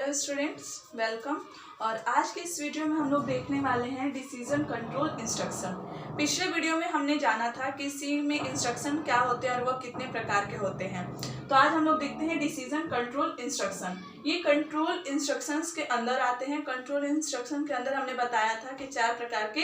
Hello students, welcome. और आज के इस वीडियो में हम लोग देखने वाले हैं डिसीजन कंट्रोल इंस्ट्रक्शन। पिछले वीडियो में हमने जाना था कि सी में इंस्ट्रक्शन क्या होते हैं और वह कितने प्रकार के होते हैं। तो आज हम लोग देखते हैं डिसीजन कंट्रोल इंस्ट्रक्शन। ये कंट्रोल इंस्ट्रक्शंस के अंदर आते हैं। कंट्रोल इंस्ट्रक्शन के अंदर हमने बताया था कि 4 प्रकार के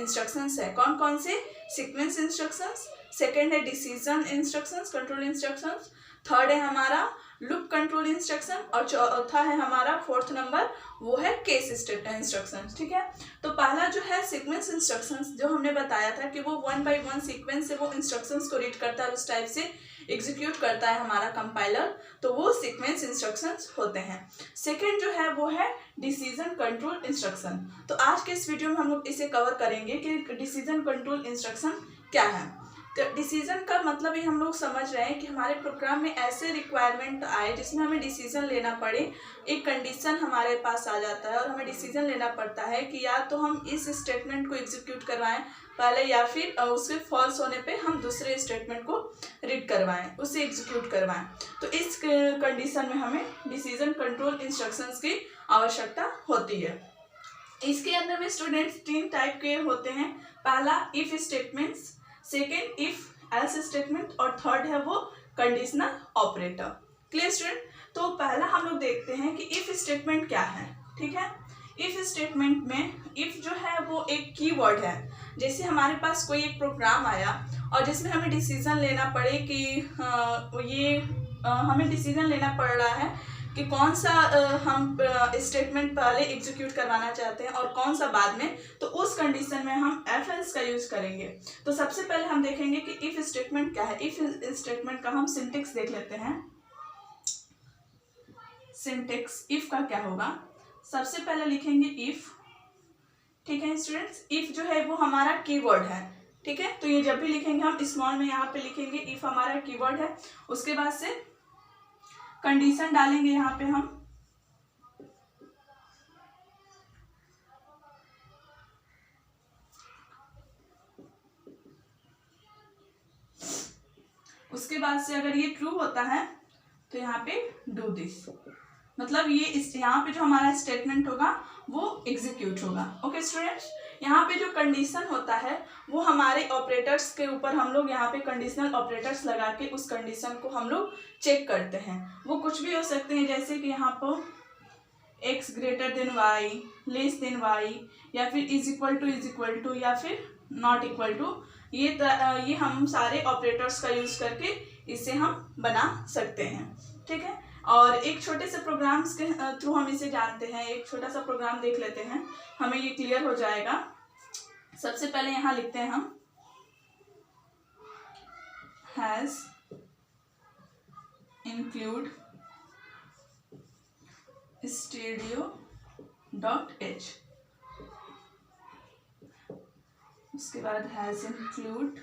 इंस्ट्रक्शंस है। कौन कौन से? सीक्वेंस इंस्ट्रक्शंस, सेकेंड है decision instructions, control instructions, third है हमारा लूप कंट्रोल इंस्ट्रक्शन और चौथा है हमारा 4th नंबर वो है केस स्टेटमेंट इंस्ट्रक्शंस। ठीक है, तो पहला जो है सीक्वेंस इंस्ट्रक्शंस, जो हमने बताया था कि वो 1 by 1 सीक्वेंस से वो इंस्ट्रक्शंस को रीड करता है और उस टाइप से एग्जीक्यूट करता है हमारा कंपाइलर, तो वो सीक्वेंस इंस्ट्रक्शंस होते हैं। सेकेंड जो है वो है डिसीजन कंट्रोल इंस्ट्रक्शन। तो आज के इस वीडियो में हम लोग इसे कवर करेंगे कि डिसीजन कंट्रोल इंस्ट्रक्शन क्या है। तो डिसीजन का मतलब ये हम लोग समझ रहे हैं कि हमारे प्रोग्राम में ऐसे रिक्वायरमेंट आए जिसमें हमें डिसीजन लेना पड़े। एक कंडीशन हमारे पास आ जाता है और हमें डिसीजन लेना पड़ता है कि या तो हम इस स्टेटमेंट को एग्जीक्यूट करवाएं पहले, या फिर उसके फॉल्स होने पे हम दूसरे स्टेटमेंट को रीड करवाएं, उसे एग्जीक्यूट करवाएं। तो इस कंडीशन में हमें डिसीजन कंट्रोल इंस्ट्रक्शंस की आवश्यकता होती है। इसके अंदर में स्टूडेंट्स 3 टाइप के होते हैं। पहला if statements, second if else statement और थर्ड है वो कंडीशनल ऑपरेटर। Clear student? तो पहला हम लोग देखते हैं कि इफ स्टेटमेंट क्या है। ठीक है, इफ स्टेटमेंट में इफ जो है वो एक कीवर्ड है। जैसे हमारे पास कोई एक प्रोग्राम आया और जिसमें हमें डिसीजन लेना पड़े कि हमें डिसीजन लेना पड़ रहा है कि कौन सा हम स्टेटमेंट पहले एग्जीक्यूट करवाना चाहते हैं और कौन सा बाद में, तो उस कंडीशन में हम एफ एल्स का यूज करेंगे। तो सबसे पहले हम देखेंगे कि इफ स्टेटमेंट क्या है। इफ स्टेटमेंट का हम सिंटेक्स देख लेते हैं। सिंटेक्स इफ का क्या होगा? सबसे पहले लिखेंगे इफ। ठीक है स्टूडेंट्स, इफ जो है वो हमारा कीवर्ड है। ठीक है, तो ये जब भी लिखेंगे हम स्मॉल में यहाँ पे लिखेंगे इफ हमारा कीवर्ड है। उसके बाद से कंडीशन डालेंगे यहाँ पे हम। उसके बाद से अगर ये ट्रू होता है तो यहाँ पे डू दिस, मतलब ये इस यहाँ पे जो हमारा स्टेटमेंट होगा वो एग्जीक्यूट होगा। ओके स्टूडेंट्स, यहाँ पे जो कंडीशन होता है वो हमारे ऑपरेटर्स के ऊपर हम लोग यहाँ पे कंडीशनल ऑपरेटर्स लगा के उस कंडीशन को हम लोग चेक करते हैं। वो कुछ भी हो सकते हैं, जैसे कि यहाँ पर x greater than y, less than y, या फिर इज इक्वल टू या फिर नॉट इक्वल टू। ये हम सारे ऑपरेटर्स का यूज करके इसे हम बना सकते हैं। ठीक है, और एक छोटे से प्रोग्राम्स के थ्रू हम इसे जानते हैं। एक छोटा सा प्रोग्राम देख लेते हैं, हमें ये क्लियर हो जाएगा। सबसे पहले यहाँ लिखते हैं हम हैज इंक्लूड stdio.h, उसके बाद has include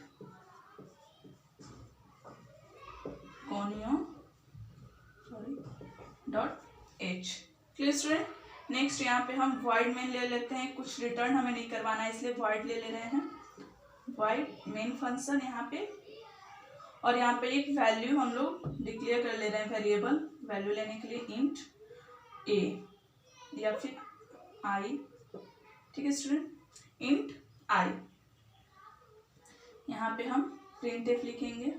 conio.h। Clear student? Next यहाँ पे हम void मेन ले लेते हैं। कुछ रिटर्न हमें नहीं करवाना है इसलिए void ले रहे हैं। void मेन फंक्शन यहाँ पे, और यहाँ पे एक वैल्यू हम लोग डिक्लेयर कर ले रहे हैं। वेरिएबल वैल्यू लेने के लिए इंट a या फिर i। ठीक है स्टूडेंट, इंट i। यहाँ पे हम printf लिखेंगे।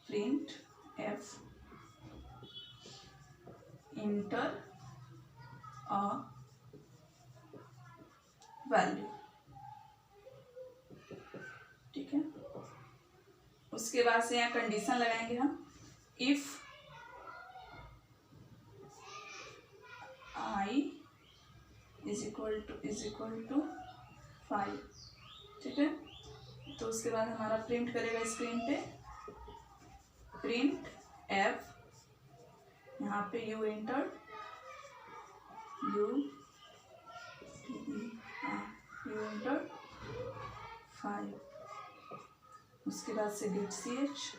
printf enter a value. ठीक है, उसके बाद से यहाँ कंडीशन लगाएंगे हम। If i is equal to 5। ठीक है, तो उसके बाद हमारा प्रिंट करेगा स्क्रीन पे प्रिंट f, यहाँ पे यू इंटर 5। उसके बाद से गेट ch,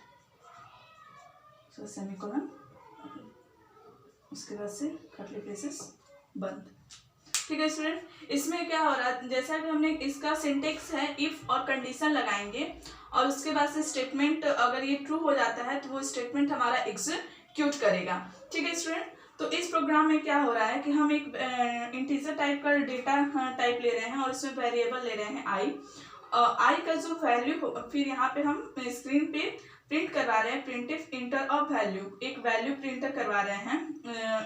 सेमीकोलन, उसके बाद से कर्ली ब्रेसेस बंद। ठीक है स्टूडेंट, इसमें क्या हो रहा है, जैसा कि हमने इसका सिंटेक्स है इफ और कंडीशन लगाएंगे और उसके बाद से स्टेटमेंट अगर ये ट्रू हो जाता है तो वो स्टेटमेंट हमारा एग्जीक्यूट करेगा। ठीक है स्टूडेंट, तो इस प्रोग्राम में क्या हो रहा है कि हम एक इंटीजर टाइप का डेटा टाइप ले रहे हैं और उसमें वेरिएबल ले रहे हैं आई। आई का जो वैल्यू फिर यहाँ पे हम स्क्रीन पे प्रिंट करवा रहे हैं प्रिंटिफ इंटर ऑफ वैल्यू, एक वैल्यू प्रिंटर करवा रहे हैं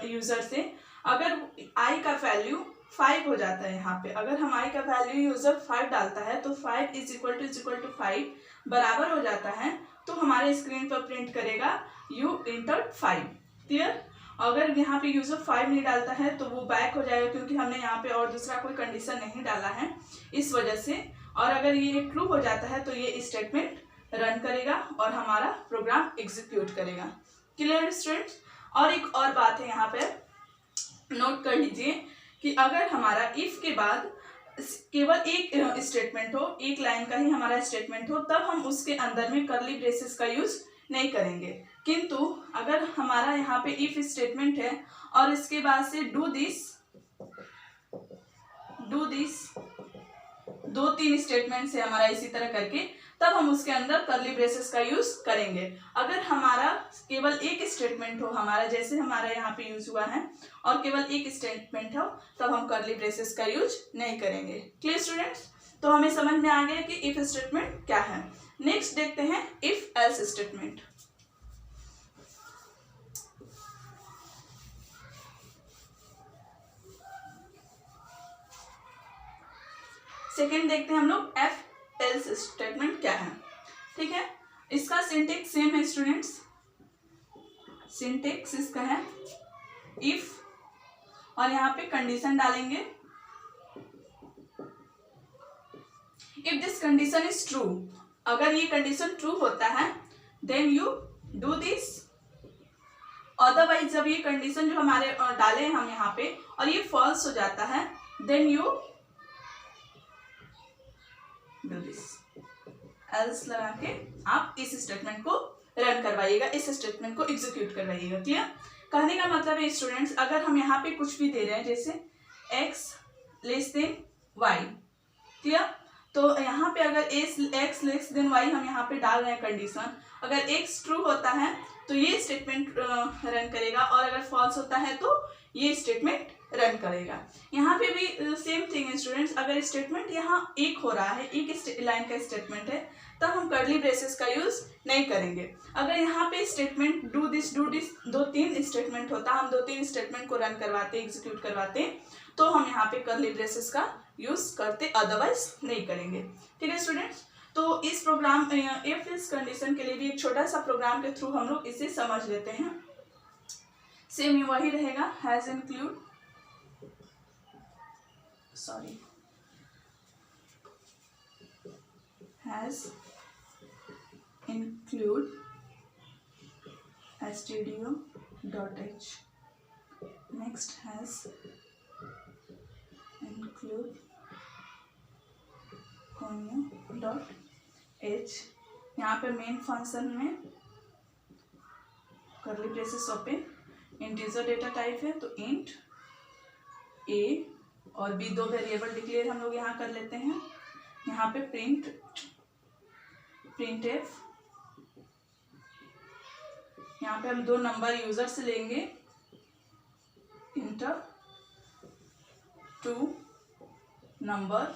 यूजर से। अगर आई का वैल्यू 5 हो जाता है, यहाँ पे अगर हम आई का वैल्यू यूजर 5 डालता है तो 5 इज इक्वल टू 5 बराबर हो जाता है, तो हमारे स्क्रीन पर प्रिंट करेगा यू इंटर 5। क्लियर? अगर यहाँ पे यूजर 5 नहीं डालता है तो वो बैक हो जाएगा, क्योंकि हमने यहाँ पे और दूसरा कोई कंडीशन नहीं डाला है इस वजह से। और अगर ये ट्रू हो जाता है तो ये स्टेटमेंट रन करेगा और हमारा प्रोग्राम एग्जीक्यूट करेगा। Clear students? और एक और बात है यहाँ पे नोट कर लीजिए कि अगर हमारा इफ के बाद केवल एक स्टेटमेंट हो, एक लाइन का ही हमारा स्टेटमेंट हो, तब हम उसके अंदर में कर्ली ब्रेसेस का यूज नहीं करेंगे। किंतु अगर हमारा यहाँ पे इफ स्टेटमेंट है और इसके बाद से डू दिस 2-3 स्टेटमेंट से हमारा इसी तरह करके, तब हम उसके अंदर कर्ली ब्रेसेस का यूज करेंगे। अगर हमारा केवल एक स्टेटमेंट हो, हमारा जैसे हमारा यहाँ पे यूज हुआ है, और केवल एक स्टेटमेंट हो, तब हम कर्ली ब्रेसेस का यूज नहीं करेंगे। Clear students? तो हमें समझ में आ गया कि इफ स्टेटमेंट क्या है। नेक्स्ट देखते हैं इफ एल्स स्टेटमेंट। सेकेंड देखते हैं हम लोग एफ एल्स स्टेटमेंट क्या है। ठीक है, इसका सिंटेक्स सेम है स्टूडेंट्स। सिंटेक्स इसका है इफ, और यहाँ पे कंडीशन डालेंगे if this condition is true. अगर ये कंडीशन ट्रू होता है then you do this, otherwise जब ये कंडीशन जो हमारे डाले हम यहाँ पे और ये फॉल्स हो जाता है then you do this. Else लगा के आप इस स्टेटमेंट को रन करवाइएगा, इस स्टेटमेंट को एग्जीक्यूट करवाइएगा। क्लियर? कहने का मतलब है स्टूडेंट्स, अगर हम यहाँ पे कुछ भी दे रहे हैं जैसे x less than y, clear? तो यहाँ पे अगर x लेस देन y हम यहाँ पे डाल रहे हैं कंडीशन, अगर x ट्रू होता है तो ये स्टेटमेंट रन करेगा, और अगर फॉल्स होता है तो ये स्टेटमेंट रन करेगा। यहाँ पे भी सेम थिंग है स्टूडेंट्स। अगर स्टेटमेंट यहाँ एक हो रहा है, एक लाइन का स्टेटमेंट है, तब हम कर्ली ब्रेसेस का यूज नहीं करेंगे। अगर यहाँ पे स्टेटमेंट डू दिस 2-3 स्टेटमेंट होता, हम 2-3 स्टेटमेंट को रन करवाते, एग्जीक्यूट करवाते, तो हम यहाँ पे कर्ली ब्रेसेस का यूज करते, अदरवाइज नहीं करेंगे। ठीक है स्टूडेंट्स? तो इस प्रोग्राम इफ इस कंडीशन के लिए भी एक छोटा सा प्रोग्राम के थ्रू हम लोग इसे समझ लेते हैं। सेम वही रहेगा, has include stdio.h, next has include conio.h। यहाँ पे मेन फंक्शन में curly braces open, integer data type है तो इंट a और b, 2 वेरिएबल डिक्लेयर हम लोग यहाँ कर लेते हैं। यहाँ पे प्रिंटफ, यहाँ पे हम 2 नंबर यूजर से लेंगे, inter 2 number,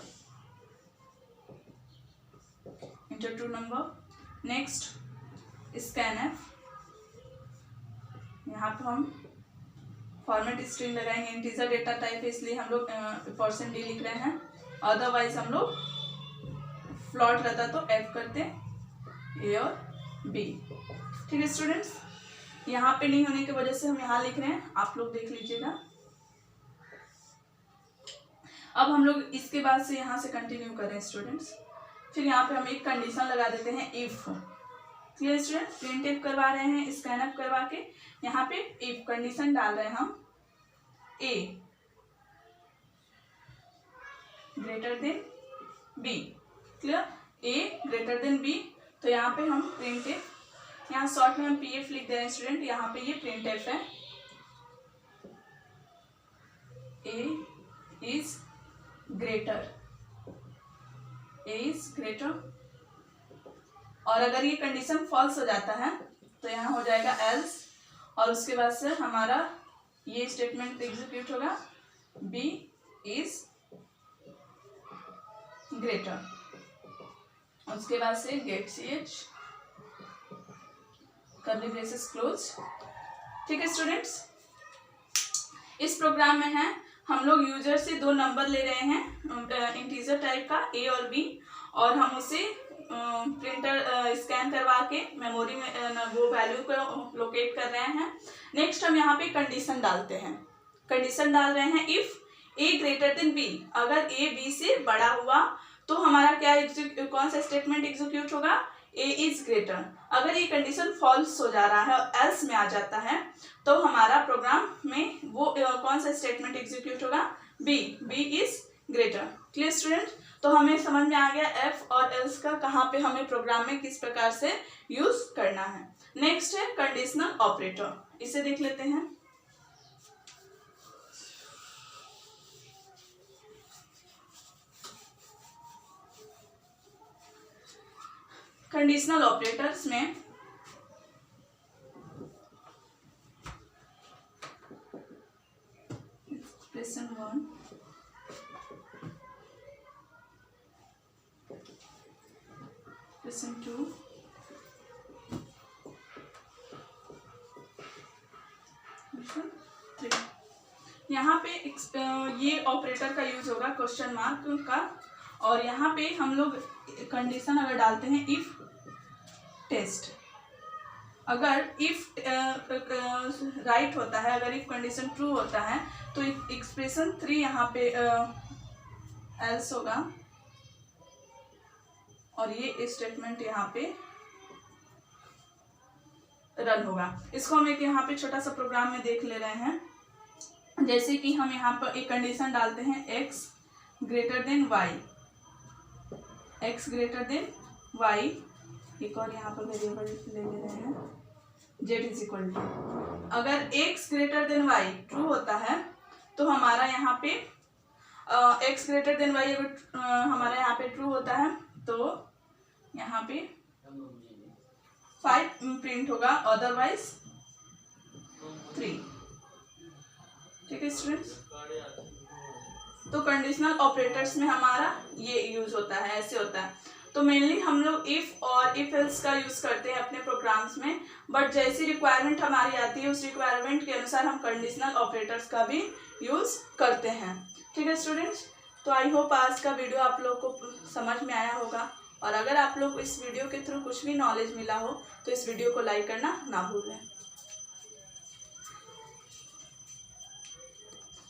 inter 2 number. Next scanf, यहाँ पे हम फॉर्मेट स्ट्रिंग लगाएंगे, इंटीजर डेटा टाइप है इसलिए हम लोग %d लिख रहे हैं, अदरवाइज हम लोग फ्लॉट रहता तो f करते a और b। ठीक है स्टूडेंट्स? यहाँ पे नहीं होने की वजह से हम यहाँ लिख रहे हैं, आप लोग देख लीजिएगा। अब हम लोग इसके बाद से यहाँ से कंटिन्यू करें स्टूडेंट्स। फिर यहाँ पे हम एक कंडीशन लगा देते हैं if. Clear students? Print if करवा रहे हैं, स्कैन अप करवा के यहाँ पे इफ कंडीशन डाल रहे हैं हम a greater than b। Clear? a greater than b, तो यहाँ पे हम प्रिंट इफ, यहाँ शॉर्ट में हम pf लिख दे रहे हैं स्टूडेंट, यहाँ पे ये प्रिंट इफ है, a इज ग्रेटर और अगर ये कंडीशन फॉल्स हो जाता है तो यहाँ हो जाएगा एल्स, और उसके बाद से हमारा ये स्टेटमेंट एग्जीक्यूट होगा, बी इज ग्रेटर। उसके बाद से get ch curly braces close. ठीक है स्टूडेंट्स, इस प्रोग्राम में है हम लोग यूजर से 2 नंबर ले रहे हैं इंटीजर टाइप का a और b, और हम उसे प्रिंटर स्कैन करवा के मेमोरी में वो वैल्यू को लोकेट कर रहे हैं। नेक्स्ट हम यहाँ पे कंडीशन डालते हैं, कंडीशन डाल रहे हैं if a greater than b, अगर a b से बड़ा हुआ तो हमारा क्या कौन सा स्टेटमेंट एग्जीक्यूट होगा, a इज ग्रेटर। अगर ये कंडीशन फॉल्स हो जा रहा है और एल्स में आ जाता है तो हमारा प्रोग्राम में वो कौन सा स्टेटमेंट एग्जीक्यूट होगा, b is greater. Clear student, तो हमें समझ में आ गया एफ और एल्स का कहाँ पे हमें प्रोग्राम में किस प्रकार से यूज करना है। नेक्स्ट है कंडीशनल ऑपरेटर, इसे देख लेते हैं। कंडीशनल ऑपरेटर्स में एक्सप्रेशन 1, एक्सप्रेशन 2, एक्सप्रेशन 3। यहाँ पे ये ऑपरेटर का यूज होगा क्वेश्चन मार्क का, और यहाँ पे हम लोग कंडीशन अगर डालते हैं इफ टेस्ट, अगर इफ राइट होता है, अगर इफ कंडीशन ट्रू होता है तो एक्सप्रेशन 3 यहाँ पे एल्स होगा, और ये स्टेटमेंट यहाँ पे रन होगा। इसको हम एक यहाँ पे छोटा सा प्रोग्राम में देख ले रहे हैं। जैसे कि हम यहाँ पर एक कंडीशन डालते हैं x greater than y, x greater than y, एक और यहाँ पर वेरिएबल ले रहे हैं z इज इक्वल टू, अगर x greater than y true होता है तो हमारा यहाँ पे x ग्रेटर देन y अगर हमारा यहाँ पे ट्रू होता है तो यहाँ पे 5 प्रिंट होगा, अदरवाइज 3। ठीक है स्टूडेंट्स, तो कंडीशनल ऑपरेटर्स में हमारा ये यूज होता है, ऐसे होता है। तो मेनली हम लोग इफ और इफ एल्स का यूज करते हैं अपने प्रोग्राम्स में, बट जैसी रिक्वायरमेंट हमारी आती है उस रिक्वायरमेंट के अनुसार हम कंडीशनल ऑपरेटर्स का भी यूज करते हैं। ठीक है स्टूडेंट्स, तो आई होप आज का वीडियो आप लोग को समझ में आया होगा, और अगर आप लोग को इस वीडियो के थ्रू कुछ भी नॉलेज मिला हो तो इस वीडियो को लाइक करना ना भूलें।